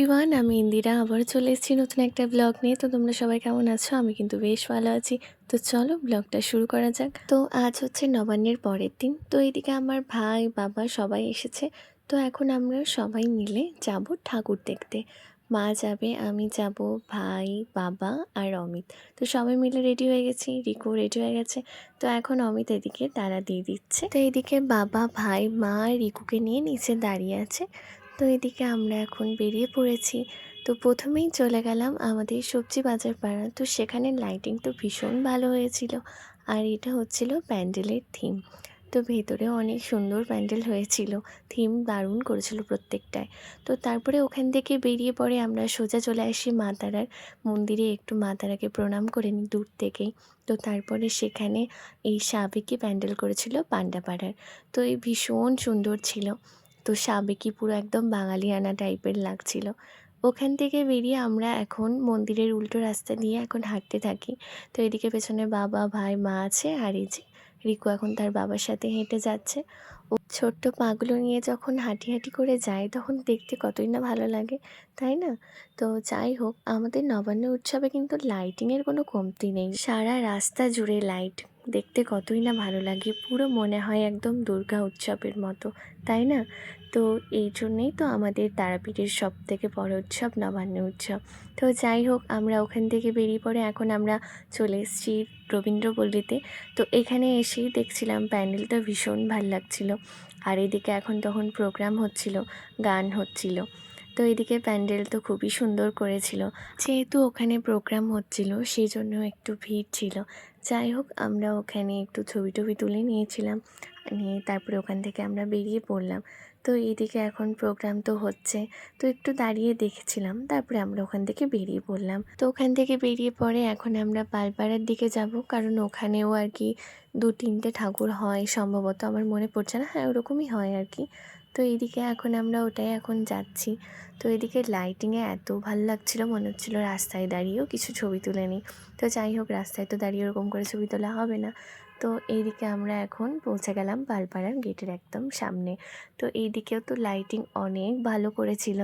Everyone, আমি ইন্দিরা আবার চলে এসেছি নতুন একটা ব্লগ নিয়ে। তো তোমরা সবাই কেমন আছো? আমি কিন্তু বেশ ভালো আছি। তো চলো ব্লগটা শুরু করা যাক। তো আজ হচ্ছে নবান্নের পরের দিন। তো এইদিকে আমার ভাই বাবা সবাই এসেছে। তো এখন আমরা সবাই মিলে যাব ঠাকুর দেখতে। মা যাবে, আমি যাব, ভাই বাবা আর অমিত। তো সবাই মিলে রেডি হয়ে গেছি, রিকো রেডি হয়ে গেছে। তো এখন অমিত এদিকে তাড়া দিয়ে দিচ্ছে। তো এইদিকে বাবা ভাই মা আর রিকুকে নিয়ে নিচে দাঁড়িয়ে আছে। তো এদিকে আমরা এখন বেরিয়ে পড়েছি। তো প্রথমেই চলে গেলাম আমাদের সবজি বাজার পাড়া। তো সেখানে লাইটিং তো ভীষণ ভালো হয়েছিল, আর এটা হচ্ছিল প্যান্ডেলের থিম। তো ভেতরে অনেক সুন্দর প্যান্ডেল হয়েছিল, থিম দারুণ করেছিল প্রত্যেকটায়। তো তারপরে ওখান থেকে বেরিয়ে পড়ে আমরা সোজা চলে আসি মা তারার মন্দিরে, একটু মা তারাকে প্রণাম করে নিই দূর থেকেই। তো তারপরে সেখানে এই সাবেকি প্যান্ডেল করেছিল পান্ডাপাড়ার। তো এই ভীষণ সুন্দর ছিল। তো সাবেকি পুরো একদম বাঙালিয়ানা টাইপের লাগছিল। ওখান থেকে বেরিয়ে আমরা এখন মন্দিরের উল্টো রাস্তা দিয়ে এখন হাঁটতে থাকি। তো এদিকে পেছনে বাবা ভাই মা আছে, আর এই যে রিকু এখন তার বাবার সাথে হেঁটে যাচ্ছে। ও ছোট্ট পাগুলো নিয়ে যখন হাঁটি হাঁটি করে যায় তখন দেখতে কতই না ভালো লাগে, তাই না? তো যাই হোক, আমাদের নবান্ন উৎসবে কিন্তু লাইটিংয়ের কোনো কমতি নেই। সারা রাস্তা জুড়ে লাইট, দেখতে কতই না ভালো লাগে, পুরো মনে হয় একদম দুর্গা উৎসবের মতো, তাই না? তো এই জন্যেই তো আমাদের তারাপীঠের সবথেকে বড় উৎসব নবান্ন উৎসব। তো যাই হোক, আমরা ওখান থেকে বেরিয়ে পড়ে এখন আমরা চলে এসেছি রবীন্দ্রপল্লীতে। তো এখানে এসেই দেখছিলাম প্যান্ডেলটা ভীষণ ভাল লাগছিল। আর এদিকে এখন তখন প্রোগ্রাম হচ্ছিল, গান হচ্ছিল। তো এদিকে প্যান্ডেল তো খুবই সুন্দর করেছিল। যেহেতু ওখানে প্রোগ্রাম হচ্ছিল সেই জন্য একটু ভিড় ছিল। যাই হোক, আমরা ওখানে একটু ছবি টবি তুলে নিয়েছিলাম, নিয়ে তারপরে ওখান থেকে আমরা বেরিয়ে পড়লাম। তো এইদিকে এখন প্রোগ্রাম তো হচ্ছে, তো একটু দাঁড়িয়ে দেখেছিলাম, তারপরে আমরা ওখান থেকে বেরিয়ে পড়লাম। তো ওখান থেকে বেরিয়ে পড়ে এখন আমরা পালপাড়ার দিকে যাব, কারণ ওখানেও আর কি 2-3টে ঠাকুর হয় সম্ভবত, আমার মনে পড়ছে না, হ্যাঁ ওরকমই হয় আর কি। তো এইদিকে এখন আমরা ওটাই এখন যাচ্ছি। তো এদিকে লাইটিংয়ে এত ভাল লাগছিল, মনে হচ্ছিলো রাস্তায় দাঁড়িয়েও কিছু ছবি তুলে নিই। তো যাই হোক, রাস্তায় তো দাঁড়িয়ে ওরকম করে ছবি তোলা হবে না। তো এইদিকে আমরা এখন পৌঁছে গেলাম পালপাড়ার গেটের একদম সামনে। তো এইদিকেও তো লাইটিং অনেক ভালো করেছিল।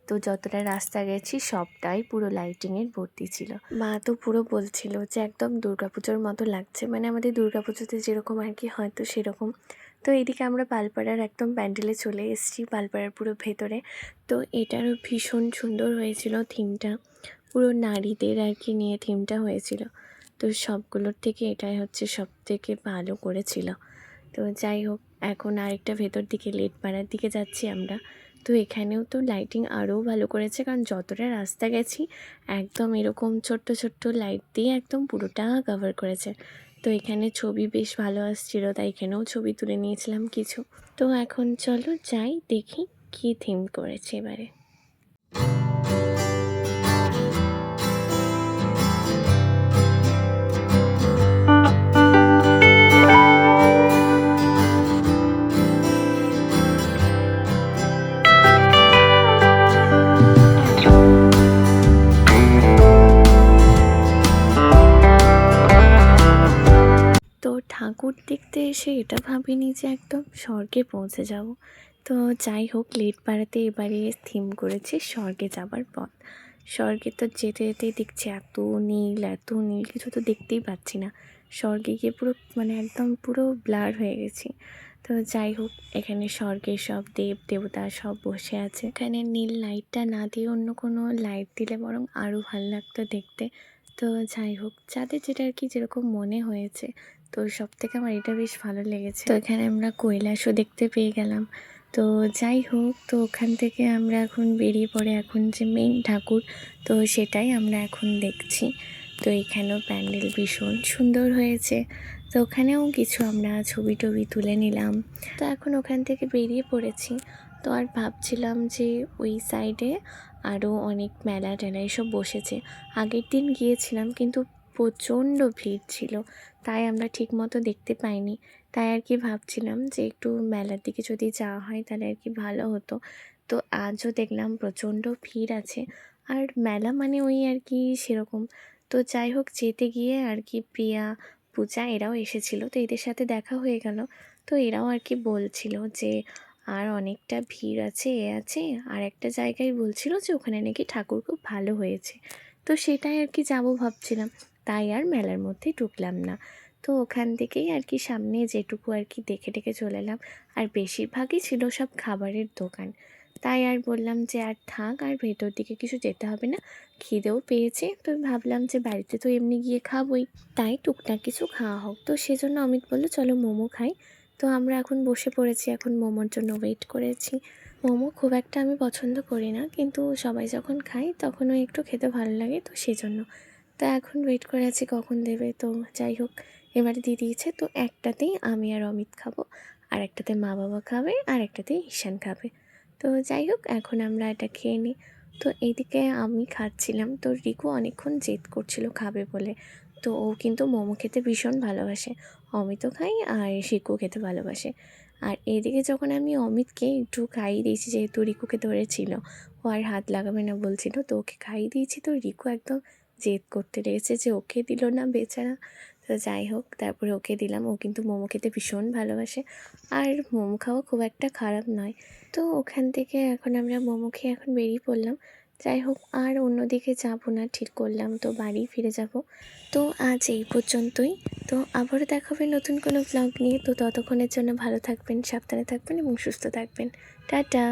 তো যতটা রাস্তা গেছি সবটাই পুরো লাইটিংয়ের ভর্তি ছিল। মা তো পুরো বলছিল যে একদম দুর্গাপুজোর মতো লাগছে, মানে আমাদের দুর্গাপুজোতে যেরকম আর কি হয়তো সেরকম। তো এইদিকে আমরা পালপাড়ার একদম প্যান্ডেলে চলে এসেছি, পালপাড়ার পুরো ভেতরে। তো এটারও ভীষণ সুন্দর হয়েছিল থিমটা, পুরো নারীদের আর কি নিয়ে থিমটা হয়েছিল। তো সবগুলোর থেকে এটাই হচ্ছে সবথেকে ভালো করেছিল। তো যাই হোক, এখন আরেকটা ভেতর দিকে লেটপাড়ার দিকে যাচ্ছি আমরা। তো এখানেও তো লাইটিং আরও ভালো করেছে, কারণ যতটা রাস্তা গেছি একদম এরকম ছোট্ট ছোট্ট লাইট দিয়ে একদম পুরোটা কভার করেছে। তো এখানে ছবি বেশ ভালো আসছিল, তাই এখানেও ছবি তুলে নিয়েছিলাম কিছু। তো এখন চলো যাই দেখি কী থিম করেছে এবারে। তো ঠাকুর দেখতে এসে এটা ভাবিনি যে একদম স্বর্গে পৌঁছে যাব। তো যাই হোক, লেটপাড়াতে এবারে থিম করেছে স্বর্গে যাবার পথ। স্বর্গে তো যেতে যেতেই দেখছি এত নীল কিছু তো দেখতেই পাচ্ছি না। স্বর্গে গিয়ে পুরো মানে একদম পুরো ব্লার হয়ে গেছি। তো যাই হোক, এখানে স্বর্গের সব দেব দেবতা সব বসে আছে। এখানে নীল লাইটটা না দিয়ে অন্য কোনো লাইট দিলে বরং আরও ভালো লাগতো দেখতে। তো যাই হোক, যাদের যেটা আর কি যেরকম মনে হয়েছে, তো সব থেকে আমার এটা বেশ ভালো লেগেছে। তো এখানে আমরা কৈলাসও দেখতে পেয়ে গেলাম। তো যাই হোক, তো ওখান থেকে আমরা এখন বেরিয়ে পড়ে এখন যে মেইন ঠাকুর, তো সেটাই আমরা এখন দেখছি। তো এখানেও প্যান্ডেল ভীষণ সুন্দর হয়েছে। তো ওখানেও কিছু আমরা ছবি টবি তুলে নিলাম। তো এখন ওখান থেকে বেরিয়ে পড়েছি। তো আর ভাবছিলাম যে ওই সাইডে আরও অনেক মেলা টেলা এসব বসেছে। আগের দিন গিয়েছিলাম কিন্তু প্রচণ্ড ভিড় ছিল, তাই আমরা ঠিকমতো দেখতে পাইনি। তাই আর কি ভাবছিলাম যে একটু মেলার দিকে যদি যাওয়া হয় তাহলে আর কি ভালো হতো। তো আজও দেখলাম প্রচণ্ড ভিড় আছে, আর মেলা মানে ওই আর কি সেরকম। তো যাই হোক, যেতে গিয়ে আর কি প্রিয়া পূজা এরাও এসেছিলো, তো এদের সাথে দেখা হয়ে গেল। তো এরাও আর কি বলছিল যে আর অনেকটা ভিড় আছে এ আছে। আর একটা জায়গায় বলছিল যে ওখানে নাকি ঠাকুর খুব ভালো হয়েছে। তো সেটাই আর কি যাবো ভাবছিলাম। তাই আর মেলার মধ্যে ঢুকলাম না। তো ওখান থেকেই আর কি সামনে যেটুকু আর কি দেখে টেখে চলে এলাম। আর বেশিরভাগই ছিল সব খাবারের দোকান। তাই আর বললাম যে আর থাক, আর ভেতর দিকে কিছু যেতে হবে না। খিদেও পেয়েছে, তো ভাবলাম যে বাড়িতে তো এমনি গিয়ে খাবোই, তাই টুকটাক কিছু খাওয়া হোক। তো সেজন্য অমিত বলল চলো মোমো খাই। তো আমরা এখন বসে পড়েছি, এখন মোমোর জন্য ওয়েট করেছি। মোমো খুব একটা আমি পছন্দ করি না, কিন্তু সবাই যখন খায় তখনও একটু খেতে ভালো লাগে, তো সেজন্য। তো এখন ওয়েট করে আছি কখন দেবে। তো যাই হোক, এবারে দিয়ে দিয়েছে। তো একটাতেই আমি আর অমিত খাবো, আর একটাতে মা বাবা খাবে, আর একটাতে ঈশান খাবে। তো যাই হোক, এখন আমরা এটা খেয়ে নিই। তো এইদিকে আমি খাচ্ছিলাম, তো রিকু অনেকক্ষণ জেদ করছিল খাবে বলে। তো ও কিন্তু মোমো খেতে ভীষণ ভালোবাসে। অমিতও খায় আর রিকুও খেতে ভালোবাসে। আর এইদিকে যখন আমি অমিতকে একটু খাইয়ে দিয়েছি, যেহেতু রিকুকে ধরেছিল, ও আর হাত লাগাবে না বলছিল, তো ওকে খাইয়ে দিয়েছি। তো রিকু একদম জেদ করতে লেগেছে যে ওকে দিল না বেচারা। তো যাই হোক, তারপরে ওকে দিলাম। ও কিন্তু মোমো খেতে ভীষণ ভালোবাসে, আর মোমো খাওয়া খুব একটা খারাপ নয়। তো ওখান থেকে এখন আমরা মোমো খেয়ে এখন বেরিয়ে পড়লাম। যাই হোক, আর অন্যদিকে যাব না ঠিক করলাম, তো বাড়ি ফিরে যাব। তো আজ এই পর্যন্তই। তো আবারও দেখা হবে নতুন কোনো ব্লগ নিয়ে। তো ততক্ষণের জন্য ভালো থাকবেন, সাবধানে থাকবেন এবং সুস্থ থাকবেন। টাটা।